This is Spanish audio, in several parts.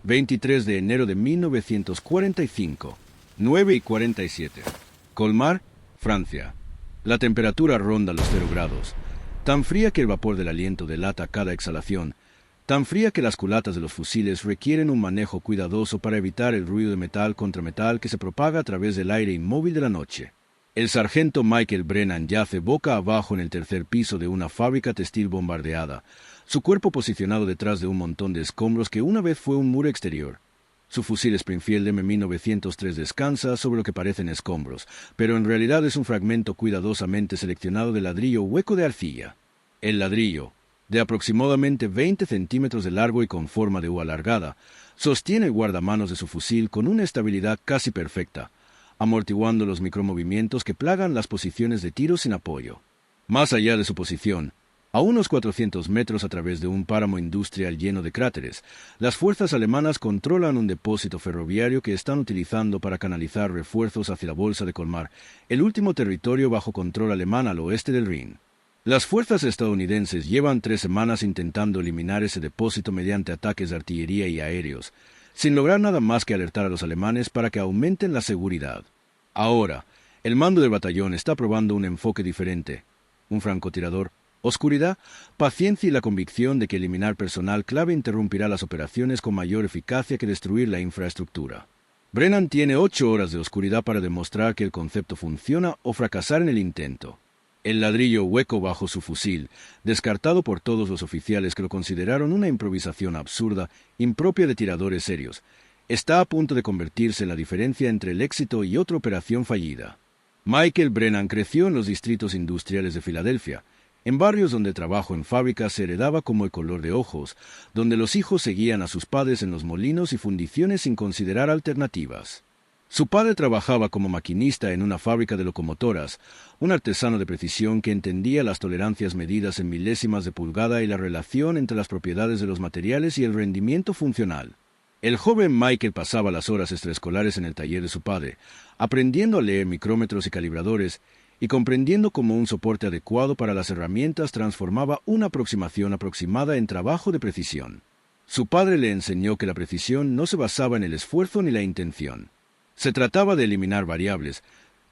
23 de enero de 1945, 9:47. Colmar, Francia. La temperatura ronda los 0 grados, tan fría que el vapor del aliento delata cada exhalación, tan fría que las culatas de los fusiles requieren un manejo cuidadoso para evitar el ruido de metal contra metal que se propaga a través del aire inmóvil de la noche. El sargento Michael Brennan yace boca abajo en el tercer piso de una fábrica textil bombardeada, su cuerpo posicionado detrás de un montón de escombros que una vez fue un muro exterior. Su fusil Springfield M1903 descansa sobre lo que parecen escombros, pero en realidad es un fragmento cuidadosamente seleccionado de ladrillo hueco de arcilla. El ladrillo, de aproximadamente 20 centímetros de largo y con forma de U alargada, sostiene el guardamanos de su fusil con una estabilidad casi perfecta, amortiguando los micromovimientos que plagan las posiciones de tiro sin apoyo. Más allá de su posición, a unos 400 metros a través de un páramo industrial lleno de cráteres, las fuerzas alemanas controlan un depósito ferroviario que están utilizando para canalizar refuerzos hacia la bolsa de Colmar, el último territorio bajo control alemán al oeste del Rin. Las fuerzas estadounidenses llevan 3 semanas intentando eliminar ese depósito mediante ataques de artillería y aéreos, sin lograr nada más que alertar a los alemanes para que aumenten la seguridad. Ahora, el mando del batallón está probando un enfoque diferente. Un francotirador, oscuridad, paciencia y la convicción de que eliminar personal clave interrumpirá las operaciones con mayor eficacia que destruir la infraestructura. Brennan tiene 8 horas de oscuridad para demostrar que el concepto funciona o fracasar en el intento. El ladrillo hueco bajo su fusil, descartado por todos los oficiales que lo consideraron una improvisación absurda, impropia de tiradores serios, está a punto de convertirse en la diferencia entre el éxito y otra operación fallida. Michael Brennan creció en los distritos industriales de Filadelfia, en barrios donde el trabajo en fábricas se heredaba como el color de ojos, donde los hijos seguían a sus padres en los molinos y fundiciones sin considerar alternativas. Su padre trabajaba como maquinista en una fábrica de locomotoras, un artesano de precisión que entendía las tolerancias medidas en milésimas de pulgada y la relación entre las propiedades de los materiales y el rendimiento funcional. El joven Michael pasaba las horas extraescolares en el taller de su padre, aprendiendo a leer micrómetros y calibradores, y comprendiendo cómo un soporte adecuado para las herramientas transformaba una aproximación aproximada en trabajo de precisión. Su padre le enseñó que la precisión no se basaba en el esfuerzo ni la intención. Se trataba de eliminar variables,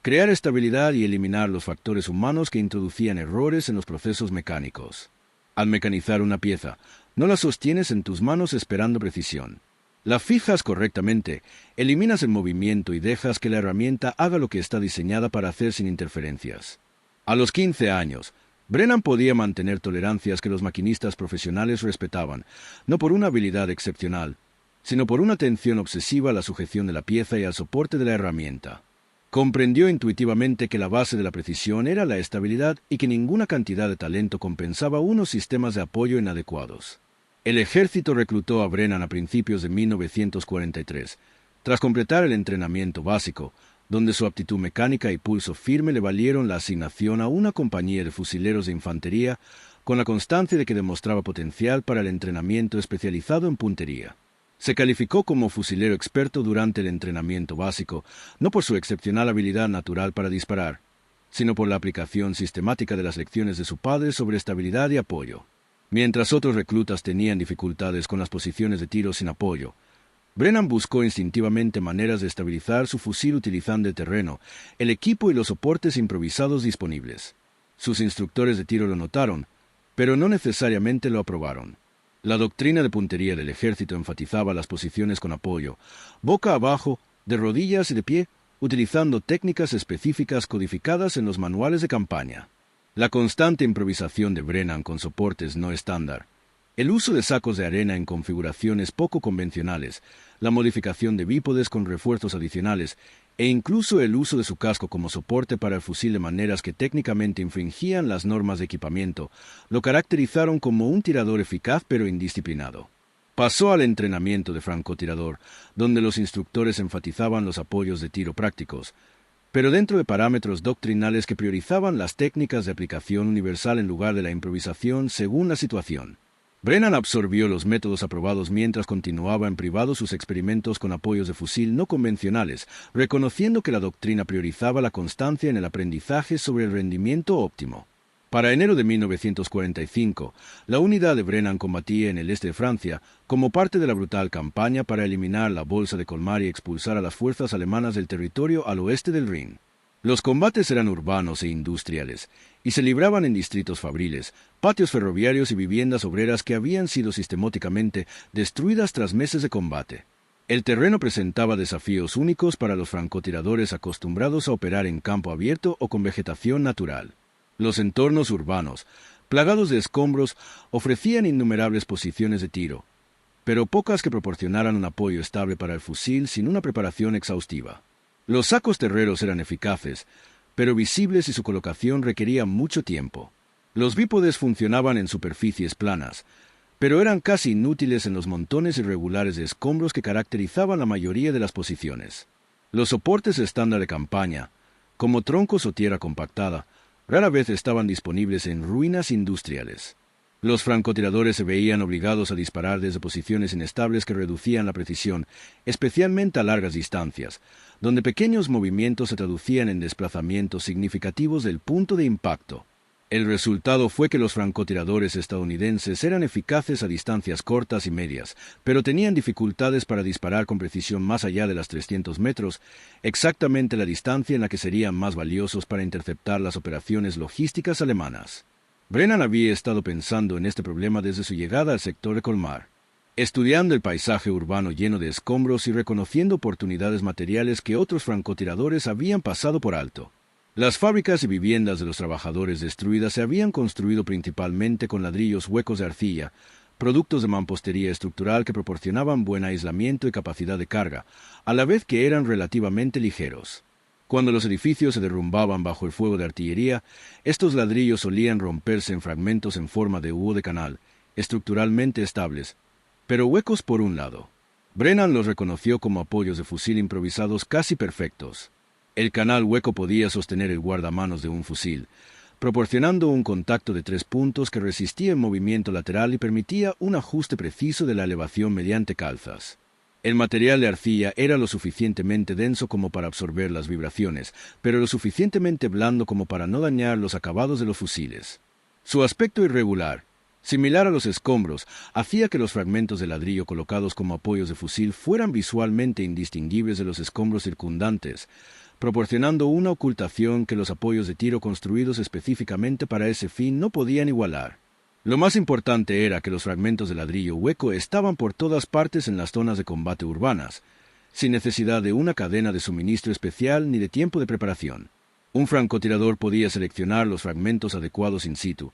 crear estabilidad y eliminar los factores humanos que introducían errores en los procesos mecánicos. Al mecanizar una pieza, no la sostienes en tus manos esperando precisión. La fijas correctamente, eliminas el movimiento y dejas que la herramienta haga lo que está diseñada para hacer sin interferencias. A los 15 años, Brennan podía mantener tolerancias que los maquinistas profesionales respetaban, no por una habilidad excepcional, sino por una atención obsesiva a la sujeción de la pieza y al soporte de la herramienta. Comprendió intuitivamente que la base de la precisión era la estabilidad y que ninguna cantidad de talento compensaba unos sistemas de apoyo inadecuados. El ejército reclutó a Brennan a principios de 1943, tras completar el entrenamiento básico, donde su aptitud mecánica y pulso firme le valieron la asignación a una compañía de fusileros de infantería, con la constancia de que demostraba potencial para el entrenamiento especializado en puntería. Se calificó como fusilero experto durante el entrenamiento básico, no por su excepcional habilidad natural para disparar, sino por la aplicación sistemática de las lecciones de su padre sobre estabilidad y apoyo. Mientras otros reclutas tenían dificultades con las posiciones de tiro sin apoyo, Brennan buscó instintivamente maneras de estabilizar su fusil utilizando el terreno, el equipo y los soportes improvisados disponibles. Sus instructores de tiro lo notaron, pero no necesariamente lo aprobaron. La doctrina de puntería del ejército enfatizaba las posiciones con apoyo, boca abajo, de rodillas y de pie, utilizando técnicas específicas codificadas en los manuales de campaña. La constante improvisación de Brennan con soportes no estándar, el uso de sacos de arena en configuraciones poco convencionales, la modificación de bípodes con refuerzos adicionales e incluso el uso de su casco como soporte para el fusil de maneras que técnicamente infringían las normas de equipamiento, lo caracterizaron como un tirador eficaz pero indisciplinado. Pasó al entrenamiento de francotirador, donde los instructores enfatizaban los apoyos de tiro prácticos, pero dentro de parámetros doctrinales que priorizaban las técnicas de aplicación universal en lugar de la improvisación según la situación. Brennan absorbió los métodos aprobados mientras continuaba en privado sus experimentos con apoyos de fusil no convencionales, reconociendo que la doctrina priorizaba la constancia en el aprendizaje sobre el rendimiento óptimo. Para enero de 1945, la unidad de Brennan combatía en el este de Francia como parte de la brutal campaña para eliminar la bolsa de Colmar y expulsar a las fuerzas alemanas del territorio al oeste del Rin. Los combates eran urbanos e industriales, y se libraban en distritos fabriles, patios ferroviarios y viviendas obreras que habían sido sistemáticamente destruidas tras meses de combate. El terreno presentaba desafíos únicos para los francotiradores acostumbrados a operar en campo abierto o con vegetación natural. Los entornos urbanos, plagados de escombros, ofrecían innumerables posiciones de tiro, pero pocas que proporcionaran un apoyo estable para el fusil sin una preparación exhaustiva. Los sacos terreros eran eficaces, pero visibles y su colocación requería mucho tiempo. Los bípodes funcionaban en superficies planas, pero eran casi inútiles en los montones irregulares de escombros que caracterizaban la mayoría de las posiciones. Los soportes estándar de campaña, como troncos o tierra compactada, rara vez estaban disponibles en ruinas industriales. Los francotiradores se veían obligados a disparar desde posiciones inestables que reducían la precisión, especialmente a largas distancias, donde pequeños movimientos se traducían en desplazamientos significativos del punto de impacto. El resultado fue que los francotiradores estadounidenses eran eficaces a distancias cortas y medias, pero tenían dificultades para disparar con precisión más allá de las 300 metros, exactamente la distancia en la que serían más valiosos para interceptar las operaciones logísticas alemanas. Brennan había estado pensando en este problema desde su llegada al sector de Colmar, estudiando el paisaje urbano lleno de escombros y reconociendo oportunidades materiales que otros francotiradores habían pasado por alto. Las fábricas y viviendas de los trabajadores destruidas se habían construido principalmente con ladrillos huecos de arcilla, productos de mampostería estructural que proporcionaban buen aislamiento y capacidad de carga, a la vez que eran relativamente ligeros. Cuando los edificios se derrumbaban bajo el fuego de artillería, estos ladrillos solían romperse en fragmentos en forma de U de canal, estructuralmente estables, pero huecos por un lado. Brennan los reconoció como apoyos de fusil improvisados casi perfectos. El canal hueco podía sostener el guardamanos de un fusil, proporcionando un contacto de 3 puntos que resistía el movimiento lateral y permitía un ajuste preciso de la elevación mediante calzas. El material de arcilla era lo suficientemente denso como para absorber las vibraciones, pero lo suficientemente blando como para no dañar los acabados de los fusiles. Su aspecto irregular, similar a los escombros, hacía que los fragmentos de ladrillo colocados como apoyos de fusil fueran visualmente indistinguibles de los escombros circundantes, proporcionando una ocultación que los apoyos de tiro construidos específicamente para ese fin no podían igualar. Lo más importante era que los fragmentos de ladrillo hueco estaban por todas partes en las zonas de combate urbanas, sin necesidad de una cadena de suministro especial ni de tiempo de preparación. Un francotirador podía seleccionar los fragmentos adecuados in situ,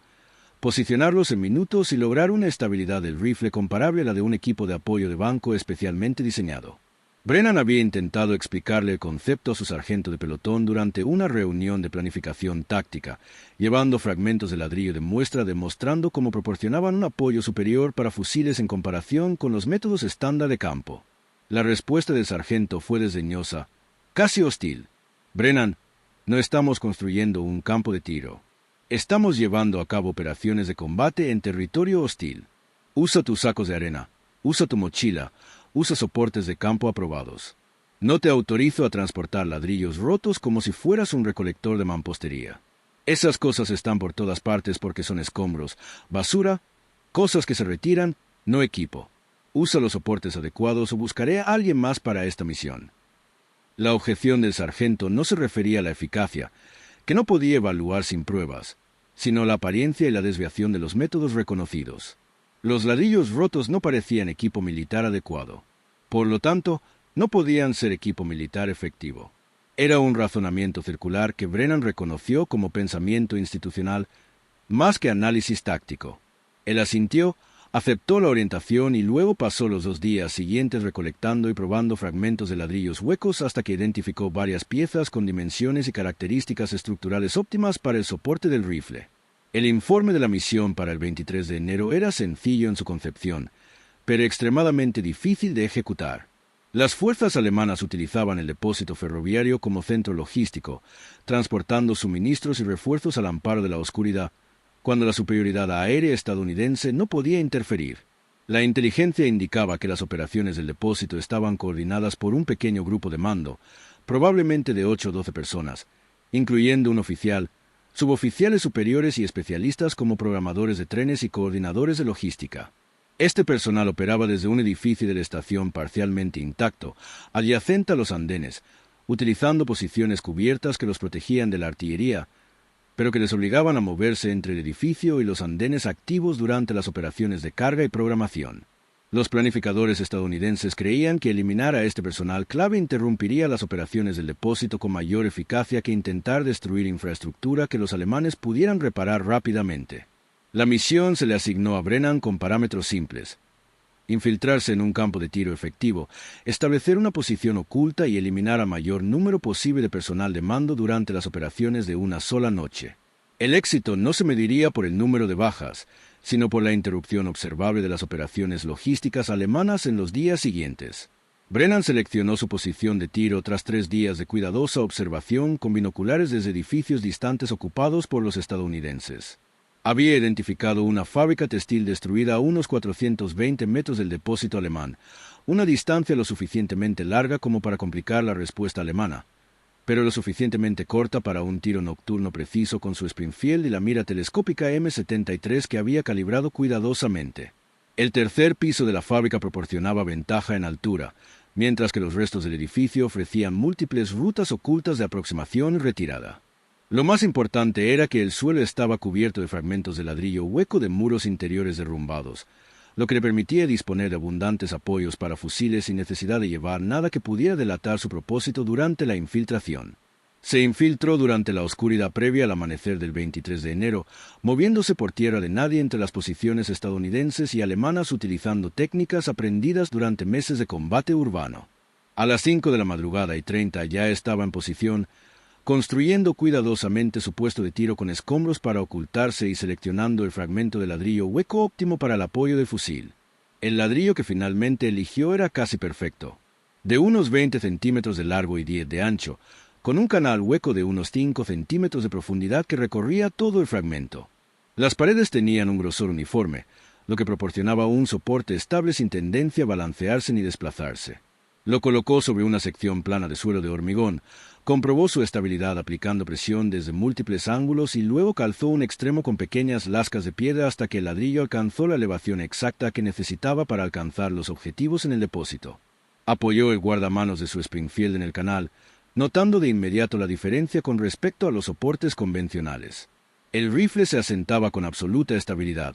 posicionarlos en minutos y lograr una estabilidad del rifle comparable a la de un equipo de apoyo de banco especialmente diseñado. Brennan había intentado explicarle el concepto a su sargento de pelotón durante una reunión de planificación táctica, llevando fragmentos de ladrillo de muestra demostrando cómo proporcionaban un apoyo superior para fusiles en comparación con los métodos estándar de campo. La respuesta del sargento fue desdeñosa, casi hostil. Brennan, no estamos construyendo un campo de tiro. Estamos llevando a cabo operaciones de combate en territorio hostil. Usa tus sacos de arena, usa tu mochila, usa soportes de campo aprobados. No te autorizo a transportar ladrillos rotos como si fueras un recolector de mampostería. Esas cosas están por todas partes porque son escombros, basura, cosas que se retiran, no equipo. Usa los soportes adecuados o buscaré a alguien más para esta misión. La objeción del sargento no se refería a la eficacia, que no podía evaluar sin pruebas, sino la apariencia y la desviación de los métodos reconocidos. Los ladrillos rotos no parecían equipo militar adecuado. Por lo tanto, no podían ser equipo militar efectivo. Era un razonamiento circular que Brennan reconoció como pensamiento institucional más que análisis táctico. Él asintió, aceptó la orientación y luego pasó los 2 días siguientes recolectando y probando fragmentos de ladrillos huecos hasta que identificó varias piezas con dimensiones y características estructurales óptimas para el soporte del rifle. El informe de la misión para el 23 de enero era sencillo en su concepción, pero extremadamente difícil de ejecutar. Las fuerzas alemanas utilizaban el depósito ferroviario como centro logístico, transportando suministros y refuerzos al amparo de la oscuridad, cuando la superioridad aérea estadounidense no podía interferir. La inteligencia indicaba que las operaciones del depósito estaban coordinadas por un pequeño grupo de mando, probablemente de 8 o 12 personas, incluyendo un oficial, suboficiales superiores y especialistas como programadores de trenes y coordinadores de logística. Este personal operaba desde un edificio de la estación parcialmente intacto, adyacente a los andenes, utilizando posiciones cubiertas que los protegían de la artillería, pero que les obligaban a moverse entre el edificio y los andenes activos durante las operaciones de carga y programación. Los planificadores estadounidenses creían que eliminar a este personal clave interrumpiría las operaciones del depósito con mayor eficacia que intentar destruir infraestructura que los alemanes pudieran reparar rápidamente. La misión se le asignó a Brennan con parámetros simples: infiltrarse en un campo de tiro efectivo, establecer una posición oculta y eliminar al mayor número posible de personal de mando durante las operaciones de una sola noche. El éxito no se mediría por el número de bajas, sino por la interrupción observable de las operaciones logísticas alemanas en los días siguientes. Brennan seleccionó su posición de tiro tras 3 días de cuidadosa observación con binoculares desde edificios distantes ocupados por los estadounidenses. Había identificado una fábrica textil destruida a unos 420 metros del depósito alemán, una distancia lo suficientemente larga como para complicar la respuesta alemana, pero lo suficientemente corta para un tiro nocturno preciso con su Springfield y la mira telescópica M73 que había calibrado cuidadosamente. El tercer piso de la fábrica proporcionaba ventaja en altura, mientras que los restos del edificio ofrecían múltiples rutas ocultas de aproximación y retirada. Lo más importante era que el suelo estaba cubierto de fragmentos de ladrillo hueco de muros interiores derrumbados, lo que le permitía disponer de abundantes apoyos para fusiles sin necesidad de llevar nada que pudiera delatar su propósito durante la infiltración. Se infiltró durante la oscuridad previa al amanecer del 23 de enero, moviéndose por tierra de nadie entre las posiciones estadounidenses y alemanas utilizando técnicas aprendidas durante meses de combate urbano. A las 5:30 ya estaba en posición, construyendo cuidadosamente su puesto de tiro con escombros para ocultarse y seleccionando el fragmento de ladrillo hueco óptimo para el apoyo del fusil. El ladrillo que finalmente eligió era casi perfecto, de unos 20 centímetros de largo y 10 de ancho, con un canal hueco de unos 5 centímetros de profundidad que recorría todo el fragmento. Las paredes tenían un grosor uniforme, lo que proporcionaba un soporte estable sin tendencia a balancearse ni desplazarse. Lo colocó sobre una sección plana de suelo de hormigón, comprobó su estabilidad aplicando presión desde múltiples ángulos y luego calzó un extremo con pequeñas lascas de piedra hasta que el ladrillo alcanzó la elevación exacta que necesitaba para alcanzar los objetivos en el depósito. Apoyó el guardamanos de su Springfield en el canal, notando de inmediato la diferencia con respecto a los soportes convencionales. El rifle se asentaba con absoluta estabilidad.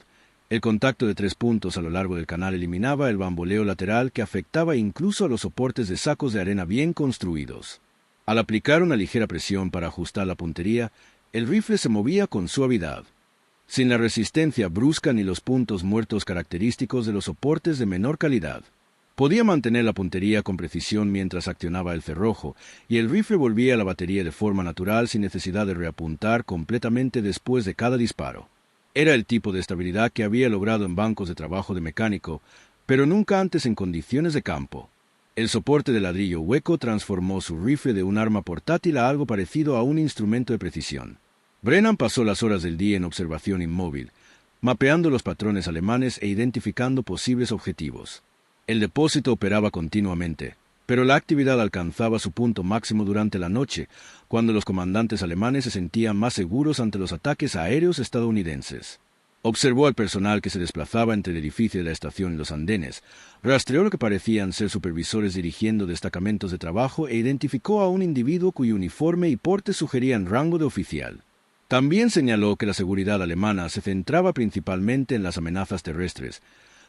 El contacto de 3 puntos a lo largo del canal eliminaba el bamboleo lateral que afectaba incluso a los soportes de sacos de arena bien construidos. Al aplicar una ligera presión para ajustar la puntería, el rifle se movía con suavidad, sin la resistencia brusca ni los puntos muertos característicos de los soportes de menor calidad. Podía mantener la puntería con precisión mientras accionaba el cerrojo, y el rifle volvía a la batería de forma natural sin necesidad de reapuntar completamente después de cada disparo. Era el tipo de estabilidad que había logrado en bancos de trabajo de mecánico, pero nunca antes en condiciones de campo. El soporte de ladrillo hueco transformó su rifle de un arma portátil a algo parecido a un instrumento de precisión. Brennan pasó las horas del día en observación inmóvil, mapeando los patrones alemanes e identificando posibles objetivos. El depósito operaba continuamente, pero la actividad alcanzaba su punto máximo durante la noche, cuando los comandantes alemanes se sentían más seguros ante los ataques aéreos estadounidenses. Observó al personal que se desplazaba entre el edificio de la estación y los andenes, rastreó lo que parecían ser supervisores dirigiendo destacamentos de trabajo e identificó a un individuo cuyo uniforme y porte sugerían rango de oficial. También señaló que la seguridad alemana se centraba principalmente en las amenazas terrestres,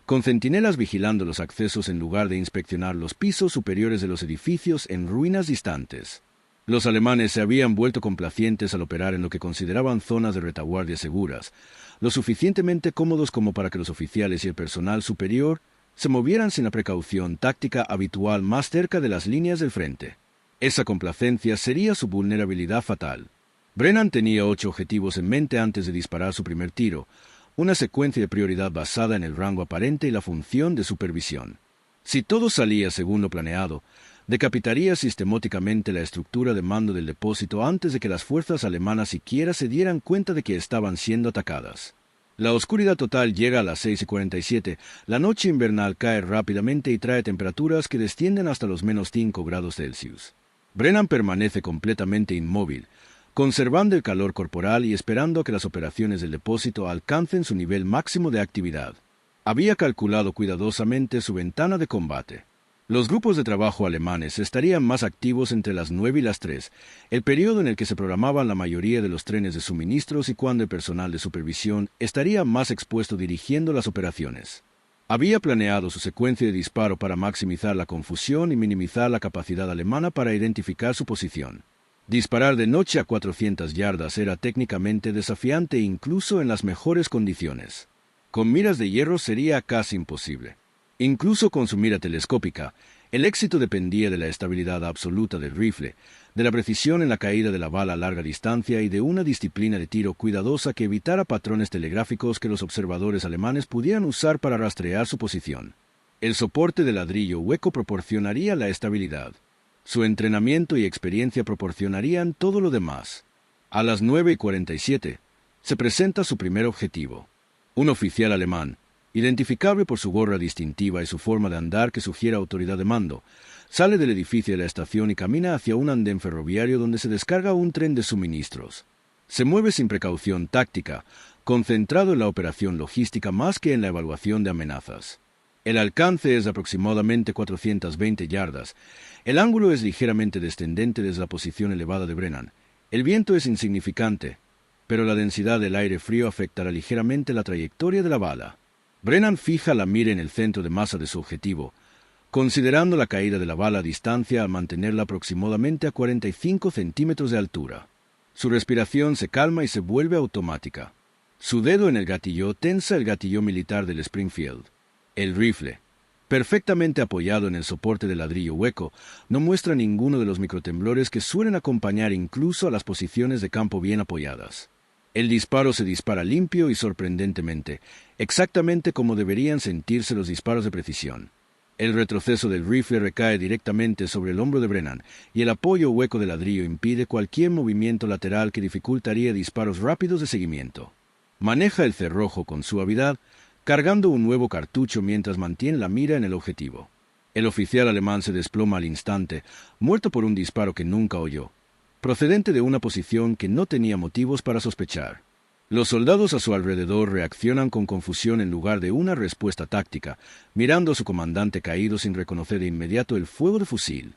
con centinelas vigilando los accesos en lugar de inspeccionar los pisos superiores de los edificios en ruinas distantes. Los alemanes se habían vuelto complacientes al operar en lo que consideraban zonas de retaguardia seguras, lo suficientemente cómodos como para que los oficiales y el personal superior se movieran sin la precaución táctica habitual más cerca de las líneas del frente. Esa complacencia sería su vulnerabilidad fatal. Brennan tenía 8 objetivos en mente antes de disparar su primer tiro, una secuencia de prioridad basada en el rango aparente y la función de supervisión. Si todo salía según lo planeado, decapitaría sistemáticamente la estructura de mando del depósito antes de que las fuerzas alemanas siquiera se dieran cuenta de que estaban siendo atacadas. La oscuridad total llega a las 6:47, la noche invernal cae rápidamente y trae temperaturas que descienden hasta los -5 grados Celsius. Brennan permanece completamente inmóvil, conservando el calor corporal y esperando a que las operaciones del depósito alcancen su nivel máximo de actividad. Había calculado cuidadosamente su ventana de combate. Los grupos de trabajo alemanes estarían más activos entre las 9 y las 3, el periodo en el que se programaban la mayoría de los trenes de suministros y cuando el personal de supervisión estaría más expuesto dirigiendo las operaciones. Había planeado su secuencia de disparo para maximizar la confusión y minimizar la capacidad alemana para identificar su posición. Disparar de noche a 400 yardas era técnicamente desafiante incluso en las mejores condiciones. Con miras de hierro sería casi imposible. Incluso con su mira telescópica, el éxito dependía de la estabilidad absoluta del rifle, de la precisión en la caída de la bala a larga distancia y de una disciplina de tiro cuidadosa que evitara patrones telegráficos que los observadores alemanes pudieran usar para rastrear su posición. El soporte de ladrillo hueco proporcionaría la estabilidad. Su entrenamiento y experiencia proporcionarían todo lo demás. A las 9:47 se presenta su primer objetivo. Un oficial alemán, identificable por su gorra distintiva y su forma de andar que sugiere autoridad de mando, sale del edificio de la estación y camina hacia un andén ferroviario donde se descarga un tren de suministros. Se mueve sin precaución táctica, concentrado en la operación logística más que en la evaluación de amenazas. El alcance es de aproximadamente 420 yardas. El ángulo es ligeramente descendente desde la posición elevada de Brennan. El viento es insignificante, pero la densidad del aire frío afectará ligeramente la trayectoria de la bala. Brennan fija la mira en el centro de masa de su objetivo, considerando la caída de la bala a distancia al mantenerla aproximadamente a 45 centímetros de altura. Su respiración se calma y se vuelve automática. Su dedo en el gatillo tensa el gatillo militar del Springfield. El rifle, perfectamente apoyado en el soporte de ladrillo hueco, no muestra ninguno de los microtemblores que suelen acompañar incluso a las posiciones de campo bien apoyadas. El disparo se dispara limpio y sorprendentemente, exactamente como deberían sentirse los disparos de precisión. El retroceso del rifle recae directamente sobre el hombro de Brennan, y el apoyo hueco de ladrillo impide cualquier movimiento lateral que dificultaría disparos rápidos de seguimiento. Maneja el cerrojo con suavidad, cargando un nuevo cartucho mientras mantiene la mira en el objetivo. El oficial alemán se desploma al instante, muerto por un disparo que nunca oyó, procedente de una posición que no tenía motivos para sospechar. Los soldados a su alrededor reaccionan con confusión en lugar de una respuesta táctica, mirando a su comandante caído sin reconocer de inmediato el fuego de fusil.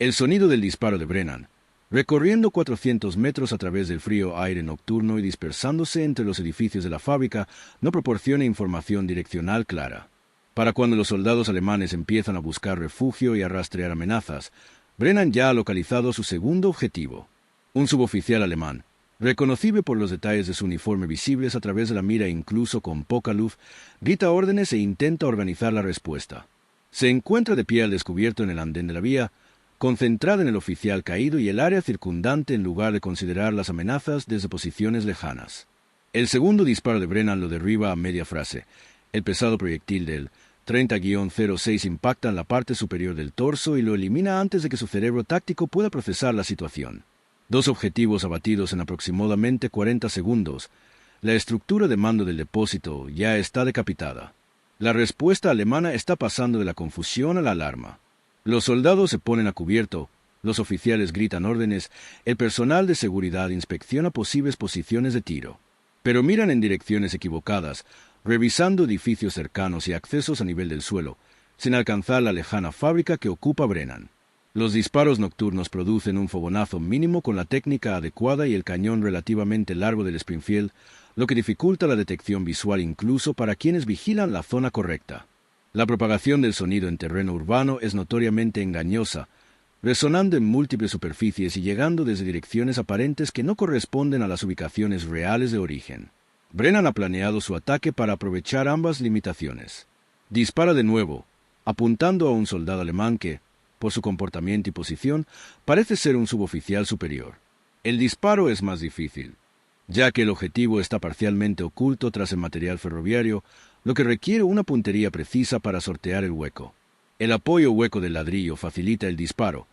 El sonido del disparo de Brennan, recorriendo 400 metros a través del frío aire nocturno y dispersándose entre los edificios de la fábrica, no proporciona información direccional clara. Para cuando los soldados alemanes empiezan a buscar refugio y a rastrear amenazas, Brennan ya ha localizado su segundo objetivo. Un suboficial alemán, reconocible por los detalles de su uniforme visibles a través de la mira incluso con poca luz, grita órdenes e intenta organizar la respuesta. Se encuentra de pie al descubierto en el andén de la vía, concentrada en el oficial caído y el área circundante en lugar de considerar las amenazas desde posiciones lejanas. El segundo disparo de Brennan lo derriba a media frase. El pesado proyectil del 30-06 impacta en la parte superior del torso y lo elimina antes de que su cerebro táctico pueda procesar la situación. 2 objetivos abatidos en aproximadamente 40 segundos. La estructura de mando del depósito ya está decapitada. La respuesta alemana está pasando de la confusión a la alarma. Los soldados se ponen a cubierto, los oficiales gritan órdenes, el personal de seguridad inspecciona posibles posiciones de tiro. Pero miran en direcciones equivocadas, revisando edificios cercanos y accesos a nivel del suelo, sin alcanzar la lejana fábrica que ocupa Brennan. Los disparos nocturnos producen un fogonazo mínimo con la técnica adecuada y el cañón relativamente largo del Springfield, lo que dificulta la detección visual incluso para quienes vigilan la zona correcta. La propagación del sonido en terreno urbano es notoriamente engañosa, resonando en múltiples superficies y llegando desde direcciones aparentes que no corresponden a las ubicaciones reales de origen. Brennan ha planeado su ataque para aprovechar ambas limitaciones. Dispara de nuevo, apuntando a un soldado alemán que, por su comportamiento y posición, parece ser un suboficial superior. El disparo es más difícil, ya que el objetivo está parcialmente oculto tras el material ferroviario, lo que requiere una puntería precisa para sortear el hueco. El apoyo hueco del ladrillo facilita el disparo,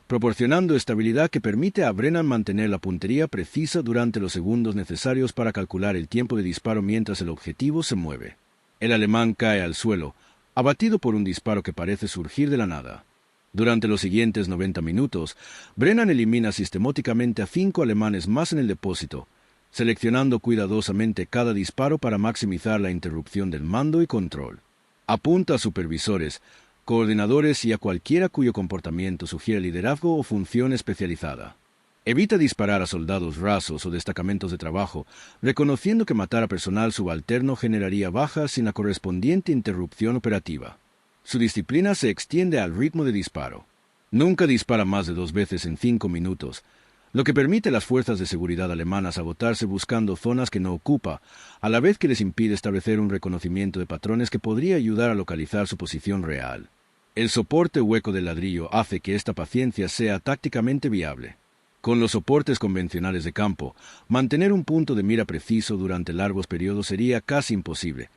proporcionando estabilidad que permite a Brennan mantener la puntería precisa durante los segundos necesarios para calcular el tiempo de disparo mientras el objetivo se mueve. El alemán cae al suelo, abatido por un disparo que parece surgir de la nada. Durante los siguientes 90 minutos, Brennan elimina sistemáticamente a 5 alemanes más en el depósito, seleccionando cuidadosamente cada disparo para maximizar la interrupción del mando y control. Apunta a supervisores, coordinadores y a cualquiera cuyo comportamiento sugiere liderazgo o función especializada. Evita disparar a soldados rasos o destacamentos de trabajo, reconociendo que matar a personal subalterno generaría bajas sin la correspondiente interrupción operativa. Su disciplina se extiende al ritmo de disparo. Nunca dispara más de 2 veces en 5 minutos, lo que permite a las fuerzas de seguridad alemanas agotarse buscando zonas que no ocupa, a la vez que les impide establecer un reconocimiento de patrones que podría ayudar a localizar su posición real. El soporte hueco del ladrillo hace que esta paciencia sea tácticamente viable. Con los soportes convencionales de campo, mantener un punto de mira preciso durante largos periodos sería casi imposible,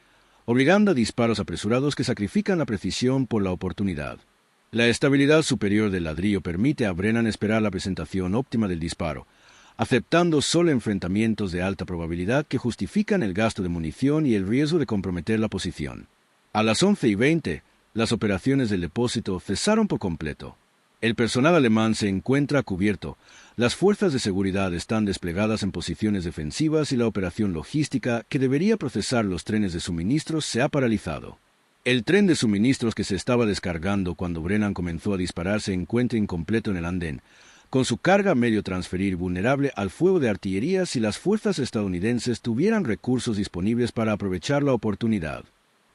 obligando a disparos apresurados que sacrifican la precisión por la oportunidad. La estabilidad superior del ladrillo permite a Brennan esperar la presentación óptima del disparo, aceptando solo enfrentamientos de alta probabilidad que justifican el gasto de munición y el riesgo de comprometer la posición. A las 11:20, las operaciones del depósito cesaron por completo. El personal alemán se encuentra cubierto, las fuerzas de seguridad están desplegadas en posiciones defensivas y la operación logística que debería procesar los trenes de suministros se ha paralizado. El tren de suministros que se estaba descargando cuando Brennan comenzó a disparar se encuentra incompleto en el andén, con su carga a medio transferir vulnerable al fuego de artillería si las fuerzas estadounidenses tuvieran recursos disponibles para aprovechar la oportunidad.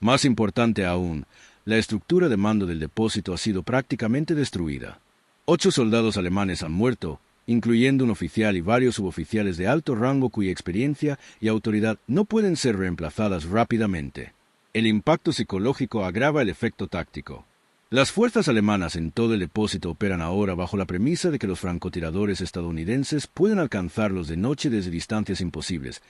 Más importante aún, la estructura de mando del depósito ha sido prácticamente destruida. 8 soldados alemanes han muerto, incluyendo un oficial y varios suboficiales de alto rango cuya experiencia y autoridad no pueden ser reemplazadas rápidamente. El impacto psicológico agrava el efecto táctico. Las fuerzas alemanas en todo el depósito operan ahora bajo la premisa de que los francotiradores estadounidenses pueden alcanzarlos de noche desde distancias imposibles,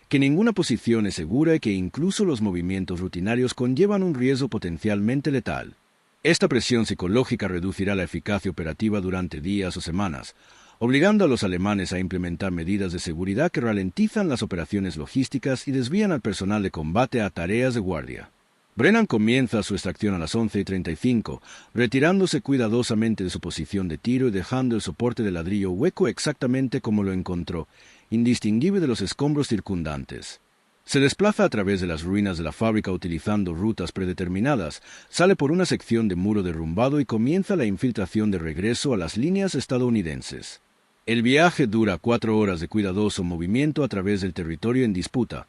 que ninguna posición es segura y que incluso los movimientos rutinarios conllevan un riesgo potencialmente letal. Esta presión psicológica reducirá la eficacia operativa durante días o semanas, obligando a los alemanes a implementar medidas de seguridad que ralentizan las operaciones logísticas y desvían al personal de combate a tareas de guardia. Brennan comienza su extracción a las 11:35, retirándose cuidadosamente de su posición de tiro y dejando el soporte de ladrillo hueco exactamente como lo encontró, indistinguible de los escombros circundantes. Se desplaza a través de las ruinas de la fábrica utilizando rutas predeterminadas, sale por una sección de muro derrumbado y comienza la infiltración de regreso a las líneas estadounidenses. El viaje dura 4 horas de cuidadoso movimiento a través del territorio en disputa,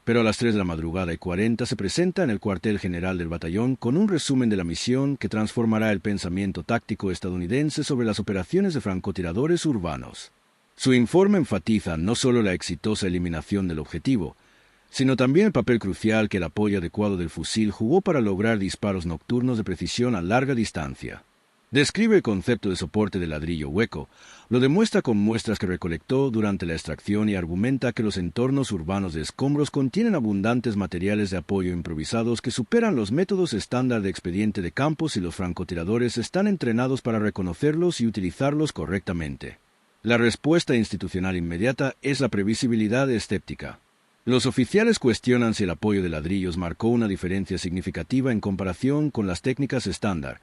pero a las 3:40 se presenta en el cuartel general del batallón con un resumen de la misión que transformará el pensamiento táctico estadounidense sobre las operaciones de francotiradores urbanos. Su informe enfatiza no solo la exitosa eliminación del objetivo, sino también el papel crucial que el apoyo adecuado del fusil jugó para lograr disparos nocturnos de precisión a larga distancia. Describe el concepto de soporte de ladrillo hueco, lo demuestra con muestras que recolectó durante la extracción y argumenta que los entornos urbanos de escombros contienen abundantes materiales de apoyo improvisados que superan los métodos estándar de expediente de campos y los francotiradores están entrenados para reconocerlos y utilizarlos correctamente. La respuesta institucional inmediata es la previsibilidad escéptica. Los oficiales cuestionan si el apoyo de ladrillos marcó una diferencia significativa en comparación con las técnicas estándar.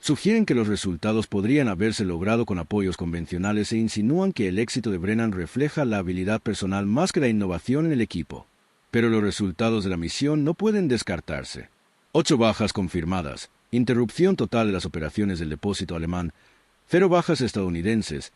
Sugieren que los resultados podrían haberse logrado con apoyos convencionales e insinúan que el éxito de Brennan refleja la habilidad personal más que la innovación en el equipo. Pero los resultados de la misión no pueden descartarse. 8 bajas confirmadas, interrupción total de las operaciones del depósito alemán, 0 bajas estadounidenses,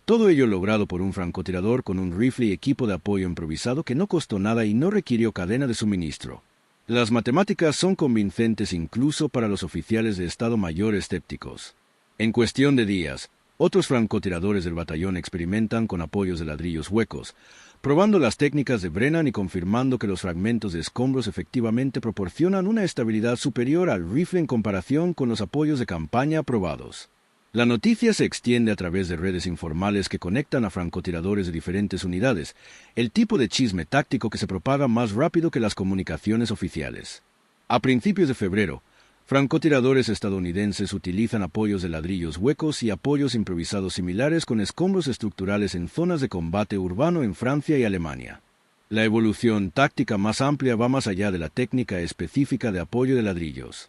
todo ello logrado por un francotirador con un rifle y equipo de apoyo improvisado que no costó nada y no requirió cadena de suministro. Las matemáticas son convincentes incluso para los oficiales de Estado Mayor escépticos. En cuestión de días, otros francotiradores del batallón experimentan con apoyos de ladrillos huecos, probando las técnicas de Brennan y confirmando que los fragmentos de escombros efectivamente proporcionan una estabilidad superior al rifle en comparación con los apoyos de campaña probados. La noticia se extiende a través de redes informales que conectan a francotiradores de diferentes unidades, el tipo de chisme táctico que se propaga más rápido que las comunicaciones oficiales. A principios de febrero, francotiradores estadounidenses utilizan apoyos de ladrillos huecos y apoyos improvisados similares con escombros estructurales en zonas de combate urbano en Francia y Alemania. La evolución táctica más amplia va más allá de la técnica específica de apoyo de ladrillos.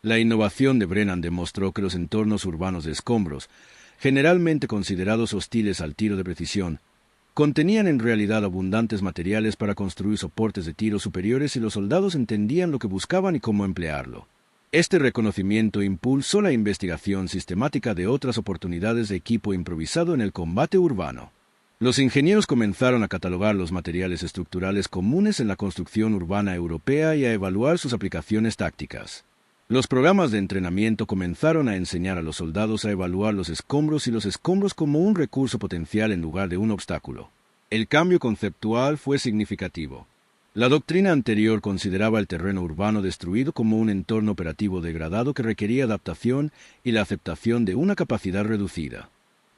La innovación de Brennan demostró que los entornos urbanos de escombros, generalmente considerados hostiles al tiro de precisión, contenían en realidad abundantes materiales para construir soportes de tiro superiores y los soldados entendían lo que buscaban y cómo emplearlo. Este reconocimiento impulsó la investigación sistemática de otras oportunidades de equipo improvisado en el combate urbano. Los ingenieros comenzaron a catalogar los materiales estructurales comunes en la construcción urbana europea y a evaluar sus aplicaciones tácticas. Los programas de entrenamiento comenzaron a enseñar a los soldados a evaluar los escombros y los escombros como un recurso potencial en lugar de un obstáculo. El cambio conceptual fue significativo. La doctrina anterior consideraba el terreno urbano destruido como un entorno operativo degradado que requería adaptación y la aceptación de una capacidad reducida.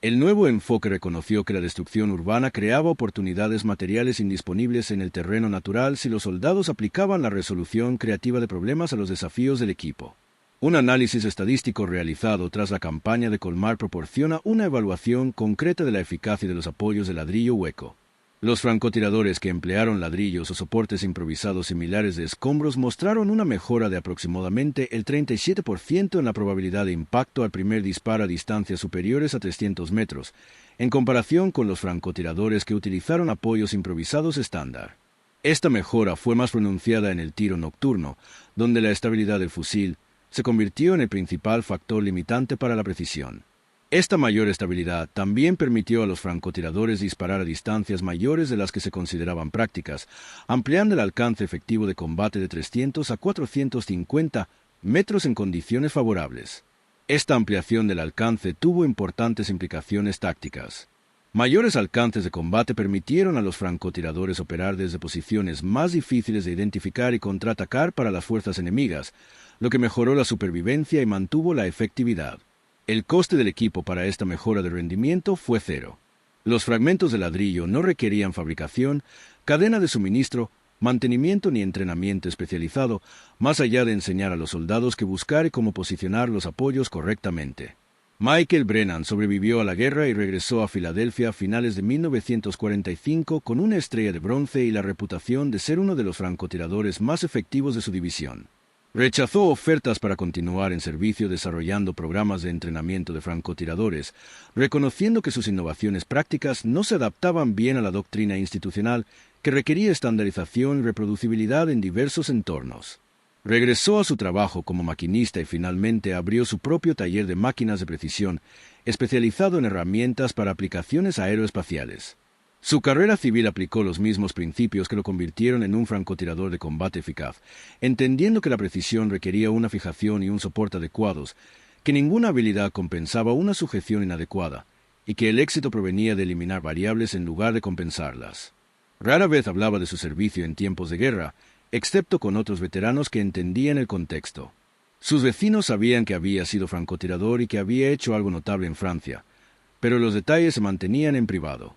El nuevo enfoque reconoció que la destrucción urbana creaba oportunidades materiales indisponibles en el terreno natural si los soldados aplicaban la resolución creativa de problemas a los desafíos del equipo. Un análisis estadístico realizado tras la campaña de Colmar proporciona una evaluación concreta de la eficacia de los apoyos de ladrillo hueco. Los francotiradores que emplearon ladrillos o soportes improvisados similares de escombros mostraron una mejora de aproximadamente el 37% en la probabilidad de impacto al primer disparo a distancias superiores a 300 metros, en comparación con los francotiradores que utilizaron apoyos improvisados estándar. Esta mejora fue más pronunciada en el tiro nocturno, donde la estabilidad del fusil se convirtió en el principal factor limitante para la precisión. Esta mayor estabilidad también permitió a los francotiradores disparar a distancias mayores de las que se consideraban prácticas, ampliando el alcance efectivo de combate de 300 a 450 metros en condiciones favorables. Esta ampliación del alcance tuvo importantes implicaciones tácticas. Mayores alcances de combate permitieron a los francotiradores operar desde posiciones más difíciles de identificar y contraatacar para las fuerzas enemigas, lo que mejoró la supervivencia y mantuvo la efectividad. El coste del equipo para esta mejora de rendimiento fue cero. Los fragmentos de ladrillo no requerían fabricación, cadena de suministro, mantenimiento ni entrenamiento especializado, más allá de enseñar a los soldados que buscar y cómo posicionar los apoyos correctamente. Michael Brennan sobrevivió a la guerra y regresó a Filadelfia a finales de 1945 con una estrella de bronce y la reputación de ser uno de los francotiradores más efectivos de su división. Rechazó ofertas para continuar en servicio desarrollando programas de entrenamiento de francotiradores, reconociendo que sus innovaciones prácticas no se adaptaban bien a la doctrina institucional que requería estandarización y reproducibilidad en diversos entornos. Regresó a su trabajo como maquinista y finalmente abrió su propio taller de máquinas de precisión, especializado en herramientas para aplicaciones aeroespaciales. Su carrera civil aplicó los mismos principios que lo convirtieron en un francotirador de combate eficaz, entendiendo que la precisión requería una fijación y un soporte adecuados, que ninguna habilidad compensaba una sujeción inadecuada, y que el éxito provenía de eliminar variables en lugar de compensarlas. Rara vez hablaba de su servicio en tiempos de guerra, excepto con otros veteranos que entendían el contexto. Sus vecinos sabían que había sido francotirador y que había hecho algo notable en Francia, pero los detalles se mantenían en privado.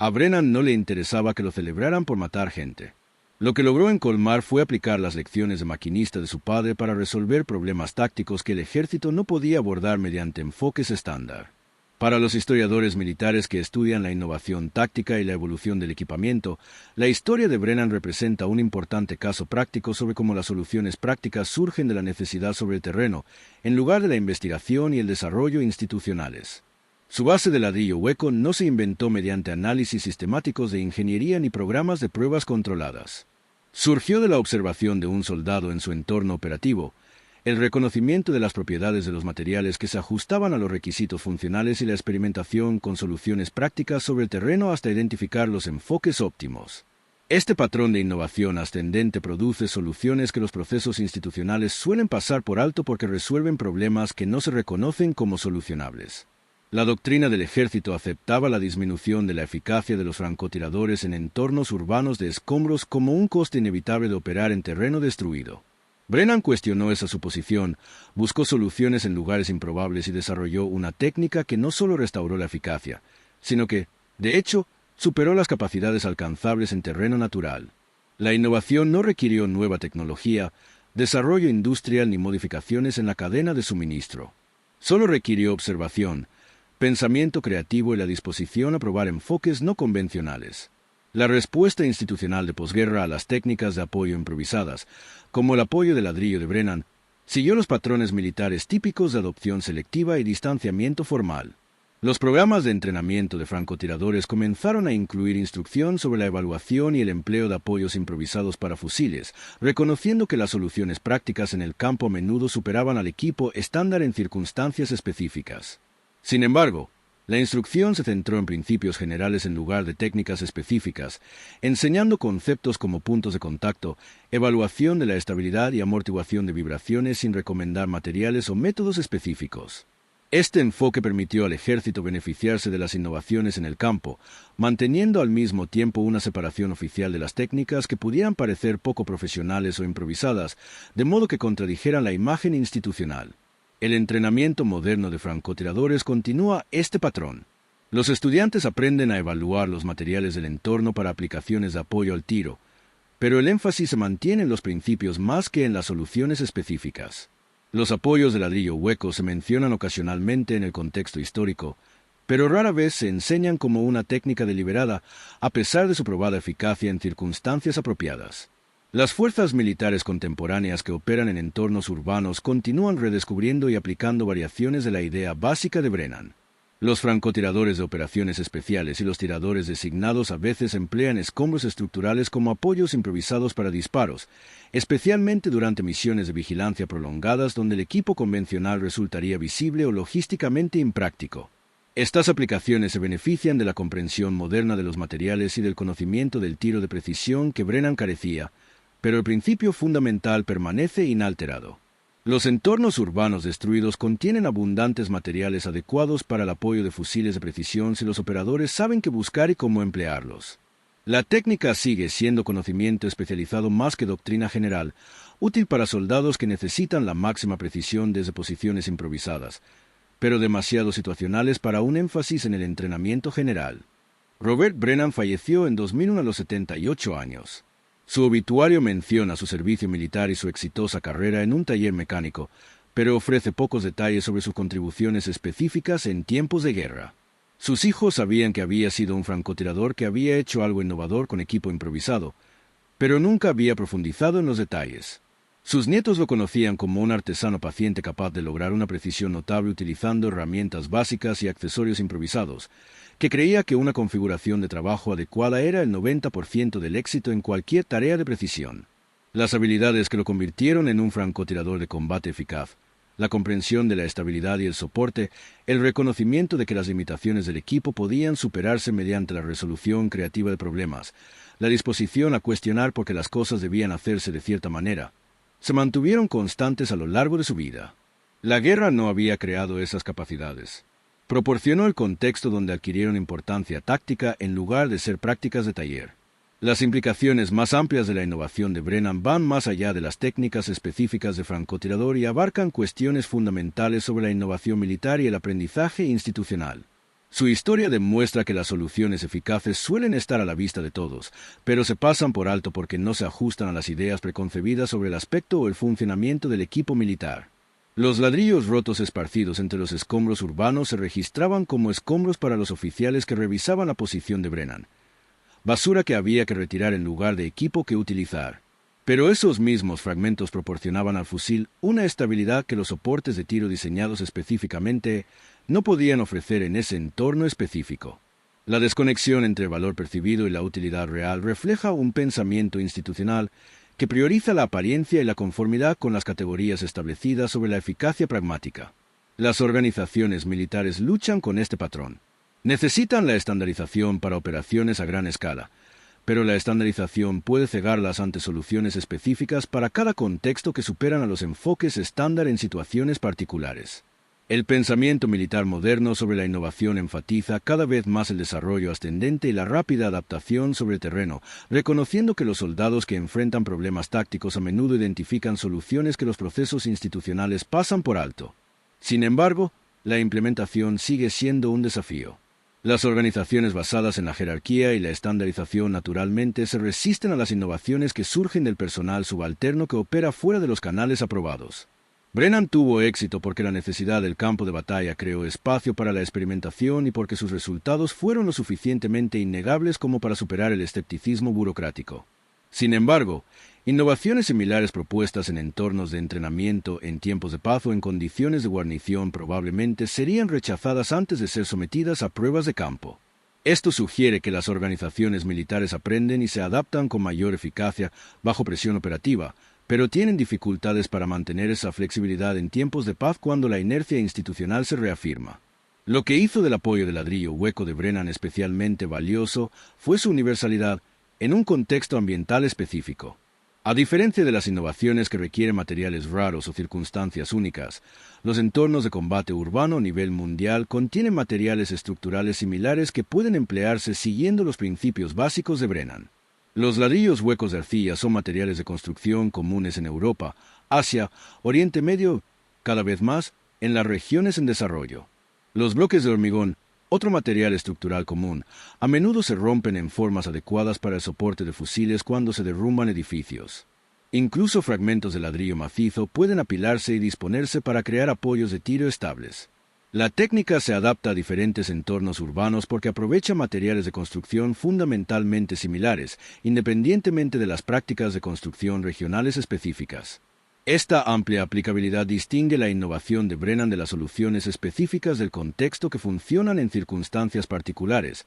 A Brennan no le interesaba que lo celebraran por matar gente. Lo que logró en Colmar fue aplicar las lecciones de maquinista de su padre para resolver problemas tácticos que el ejército no podía abordar mediante enfoques estándar. Para los historiadores militares que estudian la innovación táctica y la evolución del equipamiento, la historia de Brennan representa un importante caso práctico sobre cómo las soluciones prácticas surgen de la necesidad sobre el terreno, en lugar de la investigación y el desarrollo institucionales. Su base de ladrillo hueco no se inventó mediante análisis sistemáticos de ingeniería ni programas de pruebas controladas. Surgió de la observación de un soldado en su entorno operativo, el reconocimiento de las propiedades de los materiales que se ajustaban a los requisitos funcionales y la experimentación con soluciones prácticas sobre el terreno hasta identificar los enfoques óptimos. Este patrón de innovación ascendente produce soluciones que los procesos institucionales suelen pasar por alto porque resuelven problemas que no se reconocen como solucionables. La doctrina del ejército aceptaba la disminución de la eficacia de los francotiradores en entornos urbanos de escombros como un coste inevitable de operar en terreno destruido. Brennan cuestionó esa suposición, buscó soluciones en lugares improbables y desarrolló una técnica que no solo restauró la eficacia, sino que, de hecho, superó las capacidades alcanzables en terreno natural. La innovación no requirió nueva tecnología, desarrollo industrial ni modificaciones en la cadena de suministro. Solo requirió observación, pensamiento creativo y la disposición a probar enfoques no convencionales. La respuesta institucional de posguerra a las técnicas de apoyo improvisadas, como el apoyo de ladrillo de Brennan, Siguió los patrones militares típicos de adopción selectiva y distanciamiento formal. Los programas de entrenamiento de francotiradores comenzaron a incluir instrucción sobre la evaluación y el empleo de apoyos improvisados para fusiles, reconociendo que las soluciones prácticas en el campo a menudo superaban al equipo estándar en circunstancias específicas. Sin embargo, la instrucción se centró en principios generales en lugar de técnicas específicas, enseñando conceptos como puntos de contacto, evaluación de la estabilidad y amortiguación de vibraciones sin recomendar materiales o métodos específicos. Este enfoque permitió al ejército beneficiarse de las innovaciones en el campo, manteniendo al mismo tiempo una separación oficial de las técnicas que pudieran parecer poco profesionales o improvisadas, de modo que contradijeran la imagen institucional. El entrenamiento moderno de francotiradores continúa este patrón. Los estudiantes aprenden a evaluar los materiales del entorno para aplicaciones de apoyo al tiro, pero el énfasis se mantiene en los principios más que en las soluciones específicas. Los apoyos de ladrillo hueco se mencionan ocasionalmente en el contexto histórico, pero rara vez se enseñan como una técnica deliberada, a pesar de su probada eficacia en circunstancias apropiadas. Las fuerzas militares contemporáneas que operan en entornos urbanos continúan redescubriendo y aplicando variaciones de la idea básica de Brennan. Los francotiradores de operaciones especiales y los tiradores designados a veces emplean escombros estructurales como apoyos improvisados para disparos, especialmente durante misiones de vigilancia prolongadas donde el equipo convencional resultaría visible o logísticamente impráctico. Estas aplicaciones se benefician de la comprensión moderna de los materiales y del conocimiento del tiro de precisión que Brennan carecía, pero el principio fundamental permanece inalterado. Los entornos urbanos destruidos contienen abundantes materiales adecuados para el apoyo de fusiles de precisión si los operadores saben qué buscar y cómo emplearlos. La técnica sigue siendo conocimiento especializado más que doctrina general, útil para soldados que necesitan la máxima precisión desde posiciones improvisadas, pero demasiado situacionales para un énfasis en el entrenamiento general. Robert Brennan falleció en 2001 a los 78 años. Su obituario menciona su servicio militar y su exitosa carrera en un taller mecánico, pero ofrece pocos detalles sobre sus contribuciones específicas en tiempos de guerra. Sus hijos sabían que había sido un francotirador que había hecho algo innovador con equipo improvisado, pero nunca había profundizado en los detalles. Sus nietos lo conocían como un artesano paciente capaz de lograr una precisión notable utilizando herramientas básicas y accesorios improvisados, que creía que una configuración de trabajo adecuada era el 90% del éxito en cualquier tarea de precisión. Las habilidades que lo convirtieron en un francotirador de combate eficaz, la comprensión de la estabilidad y el soporte, el reconocimiento de que las limitaciones del equipo podían superarse mediante la resolución creativa de problemas, la disposición a cuestionar por qué las cosas debían hacerse de cierta manera, se mantuvieron constantes a lo largo de su vida. La guerra no había creado esas capacidades. Proporcionó el contexto donde adquirieron importancia táctica en lugar de ser prácticas de taller. Las implicaciones más amplias de la innovación de Brennan van más allá de las técnicas específicas de francotirador y abarcan cuestiones fundamentales sobre la innovación militar y el aprendizaje institucional. Su historia demuestra que las soluciones eficaces suelen estar a la vista de todos, pero se pasan por alto porque no se ajustan a las ideas preconcebidas sobre el aspecto o el funcionamiento del equipo militar. Los ladrillos rotos esparcidos entre los escombros urbanos se registraban como escombros para los oficiales que revisaban la posición de Brennan. Basura que había que retirar en lugar de equipo que utilizar. Pero esos mismos fragmentos proporcionaban al fusil una estabilidad que los soportes de tiro diseñados específicamente no podían ofrecer en ese entorno específico. La desconexión entre el valor percibido y la utilidad real refleja un pensamiento institucional que prioriza la apariencia y la conformidad con las categorías establecidas sobre la eficacia pragmática. Las organizaciones militares luchan con este patrón. Necesitan la estandarización para operaciones a gran escala, pero la estandarización puede cegarlas ante soluciones específicas para cada contexto que superan a los enfoques estándar en situaciones particulares. El pensamiento militar moderno sobre la innovación enfatiza cada vez más el desarrollo ascendente y la rápida adaptación sobre el terreno, reconociendo que los soldados que enfrentan problemas tácticos a menudo identifican soluciones que los procesos institucionales pasan por alto. Sin embargo, la implementación sigue siendo un desafío. Las organizaciones basadas en la jerarquía y la estandarización naturalmente se resisten a las innovaciones que surgen del personal subalterno que opera fuera de los canales aprobados. Brennan tuvo éxito porque la necesidad del campo de batalla creó espacio para la experimentación y porque sus resultados fueron lo suficientemente innegables como para superar el escepticismo burocrático. Sin embargo, Innovaciones similares propuestas en entornos de entrenamiento en tiempos de paz o en condiciones de guarnición probablemente serían rechazadas antes de ser sometidas a pruebas de campo. Esto sugiere que las organizaciones militares aprenden y se adaptan con mayor eficacia bajo presión operativa, pero tienen dificultades para mantener esa flexibilidad en tiempos de paz cuando la inercia institucional se reafirma. Lo que hizo del apoyo de ladrillo hueco de Brennan especialmente valioso fue su universalidad en un contexto ambiental específico. A diferencia de las innovaciones que requieren materiales raros o circunstancias únicas, los entornos de combate urbano a nivel mundial contienen materiales estructurales similares que pueden emplearse siguiendo los principios básicos de Brennan. Los ladrillos huecos de arcilla son materiales de construcción comunes en Europa, Asia, Oriente Medio, cada vez más en las regiones en desarrollo. Los bloques de hormigón, otro material estructural común, a menudo se rompen en formas adecuadas para el soporte de fusiles cuando se derrumban edificios. Incluso fragmentos de ladrillo macizo pueden apilarse y disponerse para crear apoyos de tiro estables. La técnica se adapta a diferentes entornos urbanos porque aprovecha materiales de construcción fundamentalmente similares, independientemente de las prácticas de construcción regionales específicas. Esta amplia aplicabilidad distingue la innovación de Brennan de las soluciones específicas del contexto que funcionan en circunstancias particulares,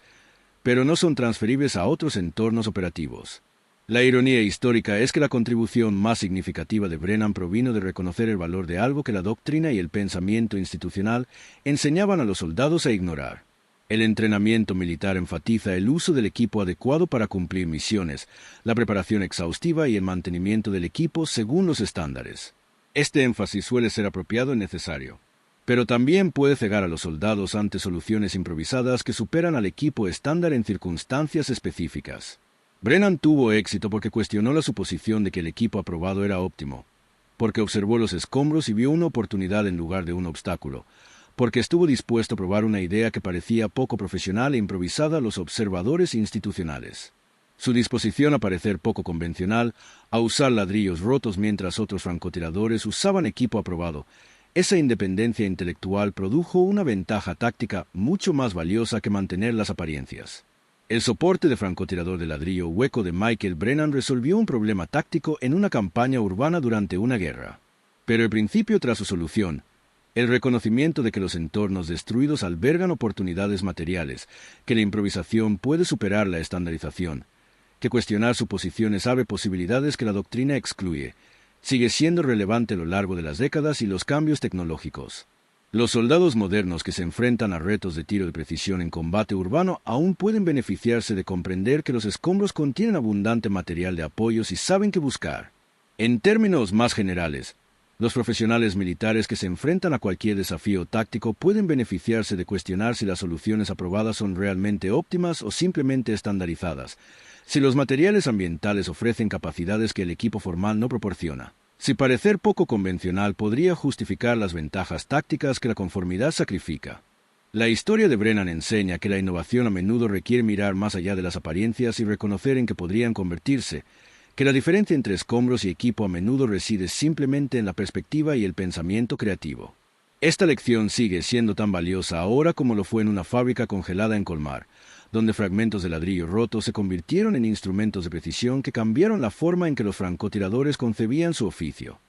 pero no son transferibles a otros entornos operativos. La ironía histórica es que la contribución más significativa de Brennan provino de reconocer el valor de algo que la doctrina y el pensamiento institucional enseñaban a los soldados a ignorar. El entrenamiento militar enfatiza el uso del equipo adecuado para cumplir misiones, la preparación exhaustiva y el mantenimiento del equipo según los estándares. Este énfasis suele ser apropiado y necesario, pero también puede cegar a los soldados ante soluciones improvisadas que superan al equipo estándar en circunstancias específicas. Brennan tuvo éxito porque cuestionó la suposición de que el equipo aprobado era óptimo, porque observó los escombros y vio una oportunidad en lugar de un obstáculo, porque estuvo dispuesto a probar una idea que parecía poco profesional e improvisada a los observadores institucionales. Su disposición a parecer poco convencional, a usar ladrillos rotos mientras otros francotiradores usaban equipo aprobado, esa independencia intelectual produjo una ventaja táctica mucho más valiosa que mantener las apariencias. El soporte de francotirador de ladrillo hueco de Michael Brennan resolvió un problema táctico en una campaña urbana durante una guerra. Pero el principio tras su solución, el reconocimiento de que los entornos destruidos albergan oportunidades materiales, que la improvisación puede superar la estandarización, que cuestionar suposiciones abre posibilidades que la doctrina excluye, sigue siendo relevante a lo largo de las décadas y los cambios tecnológicos. Los soldados modernos que se enfrentan a retos de tiro de precisión en combate urbano aún pueden beneficiarse de comprender que los escombros contienen abundante material de apoyo si saben qué buscar. En términos más generales, los profesionales militares que se enfrentan a cualquier desafío táctico pueden beneficiarse de cuestionar si las soluciones aprobadas son realmente óptimas o simplemente estandarizadas, si los materiales ambientales ofrecen capacidades que el equipo formal no proporciona, si parecer poco convencional podría justificar las ventajas tácticas que la conformidad sacrifica. La historia de Brennan enseña que la innovación a menudo requiere mirar más allá de las apariencias y reconocer en qué podrían convertirse, que la diferencia entre escombros y equipo a menudo reside simplemente en la perspectiva y el pensamiento creativo. Esta lección sigue siendo tan valiosa ahora como lo fue en una fábrica congelada en Colmar, donde fragmentos de ladrillo roto se convirtieron en instrumentos de precisión que cambiaron la forma en que los francotiradores concebían su oficio.